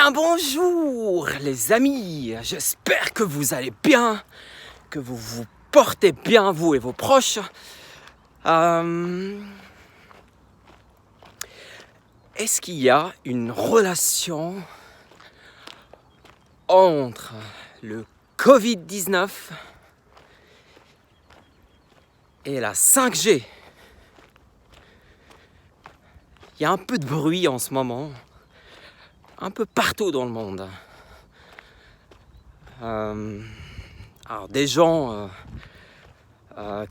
bien bonjour les amis, j'espère que vous allez bien, que vous vous portez bien vous et vos proches. Est-ce qu'il y a une relation entre le Covid-19 et la 5G? Il y a un peu de bruit en ce moment, un peu partout dans le monde. Alors des gens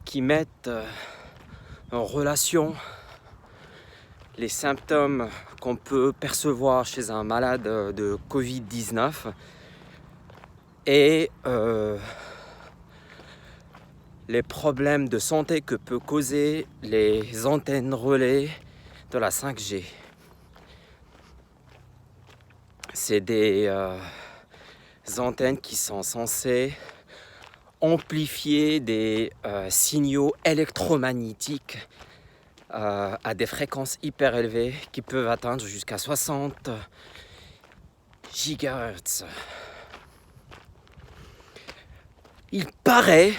qui mettent en relation les symptômes qu'on peut percevoir chez un malade de Covid-19 et les problèmes de santé que peut causer les antennes relais de la 5G. C'est des antennes qui sont censées amplifier des signaux électromagnétiques à des fréquences hyper élevées qui peuvent atteindre jusqu'à 60 GHz. Il paraît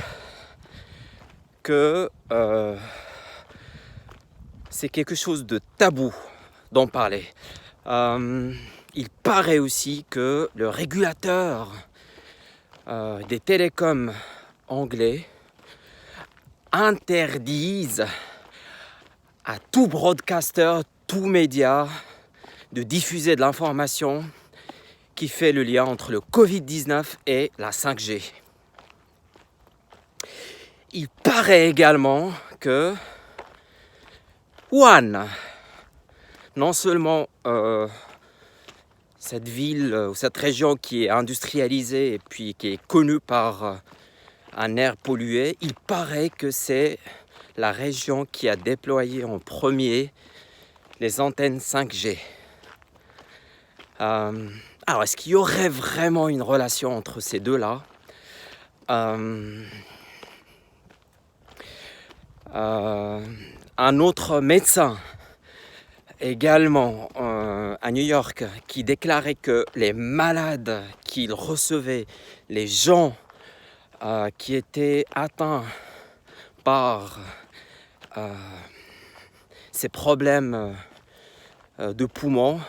que c'est quelque chose de tabou d'en parler. Il paraît aussi que le régulateur des télécoms anglais interdise à tout broadcaster, tout média de diffuser de l'information qui fait le lien entre le Covid-19 et la 5G. Il paraît également que Wuhan, non seulement cette ville ou cette région qui est industrialisée et puis qui est connue par un air pollué, il paraît que c'est la région qui a déployé en premier les antennes 5G. Alors, est-ce qu'il y aurait vraiment une relation entre ces deux-là? Un autre médecin également à New York qui déclarait que les malades qu'il recevait, les gens qui étaient atteints par ces problèmes de poumons,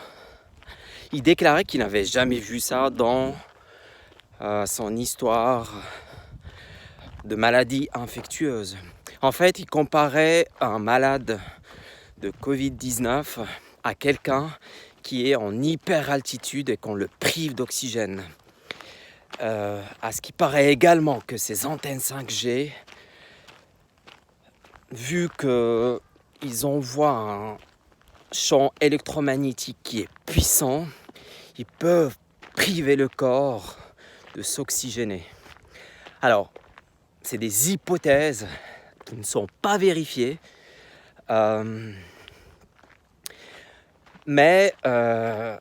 il déclarait qu'il n'avait jamais vu ça dans son histoire de maladie infectieuse. En fait, il comparait un malade de Covid-19 à quelqu'un qui est en hyper altitude et qu'on le prive d'oxygène. À ce qui paraît également que ces antennes 5G, vu qu'ils envoient un champ électromagnétique qui est puissant, ils peuvent priver le corps de s'oxygéner. Alors, c'est des hypothèses qui ne sont pas vérifiées, mais je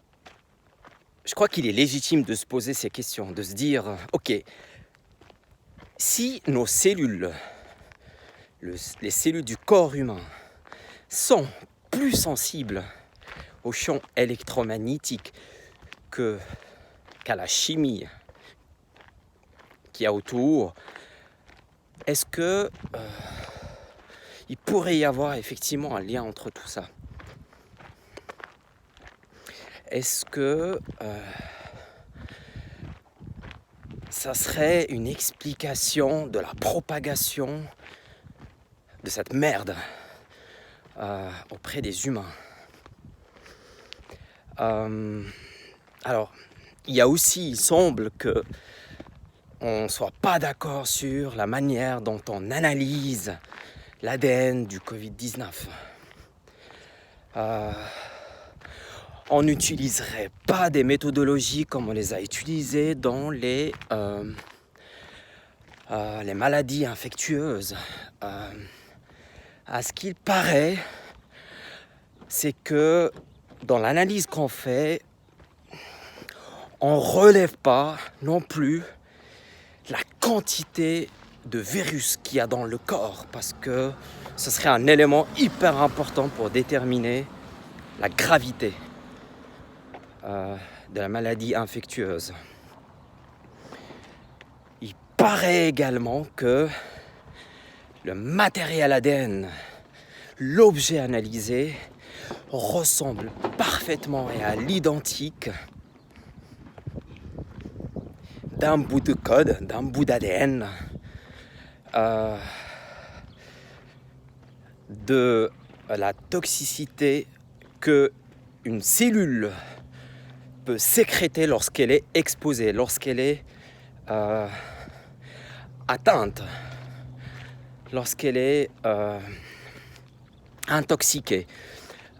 crois qu'il est légitime de se poser ces questions, de se dire, ok, si nos cellules, les cellules du corps humain, sont plus sensibles au champ électromagnétique qu'à la chimie qu'il y a autour, est-ce que il pourrait y avoir effectivement un lien entre tout ça? Est-ce que ça serait une explication de la propagation de cette merde auprès des humains? Alors, il semble que on ne soit pas d'accord sur la manière dont on analyse l'ADN du Covid-19. On n'utiliserait pas des méthodologies comme on les a utilisées dans les maladies infectieuses. À ce qu'il paraît, c'est que dans l'analyse qu'on fait, on ne relève pas non plus la quantité de virus qu'il y a dans le corps, parce que ce serait un élément hyper important pour déterminer la gravité de la maladie infectieuse. Il paraît également que le matériel ADN, l'objet analysé, ressemble parfaitement et à l'identique d'un bout de code, d'un bout d'ADN, de la toxicité que une cellule peut sécréter lorsqu'elle est exposée, lorsqu'elle est atteinte, lorsqu'elle est intoxiquée.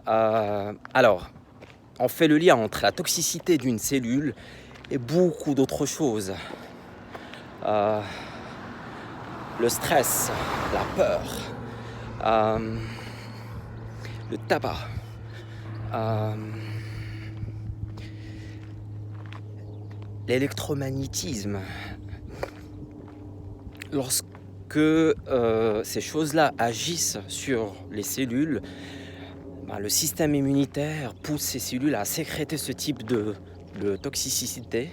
Alors, on fait le lien entre la toxicité d'une cellule et beaucoup d'autres choses. Le stress, la peur, le tabac, l'électromagnétisme. Lorsque ces choses-là agissent sur les cellules, le système immunitaire pousse ces cellules à sécréter ce type de toxicité.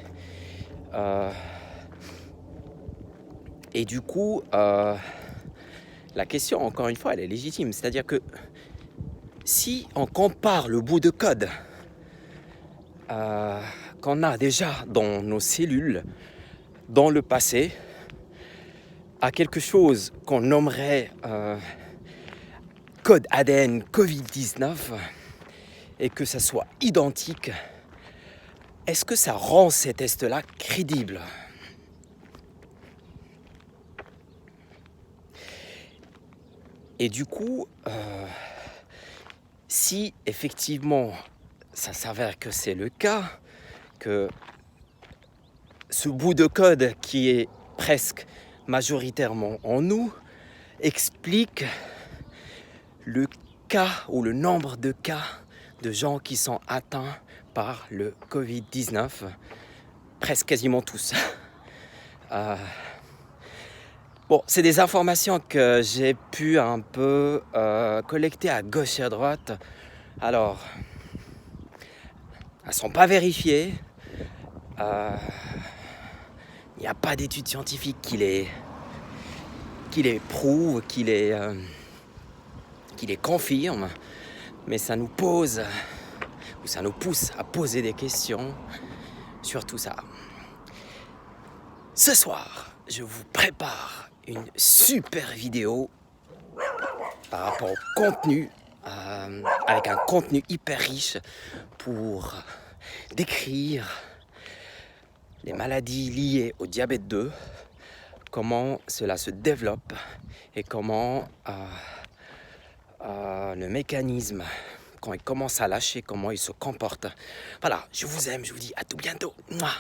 Et du coup, la question, encore une fois, elle est légitime. C'est-à-dire que si on compare le bout de code qu'on a déjà dans nos cellules, dans le passé, à quelque chose qu'on nommerait code ADN Covid-19, et que ça soit identique, est-ce que ça rend ces tests-là crédibles ? Et du coup, si effectivement ça s'avère que c'est le cas, que ce bout de code qui est presque majoritairement en nous explique le cas ou le nombre de cas de gens qui sont atteints par le Covid-19, presque quasiment tous. Bon, c'est des informations que j'ai pu un peu collecter à gauche et à droite. Alors, elles ne sont pas vérifiées. Il n'y a pas d'études scientifiques qui les prouvent, qui les confirment. Mais ça nous pose, ou ça nous pousse à poser des questions sur tout ça. Ce soir, je vous prépare une super vidéo par rapport au contenu, avec un contenu hyper riche pour décrire les maladies liées au diabète 2, comment cela se développe et comment le mécanisme, quand il commence à lâcher, comment il se comporte. Voilà, je vous aime, je vous dis à tout bientôt. Mouah.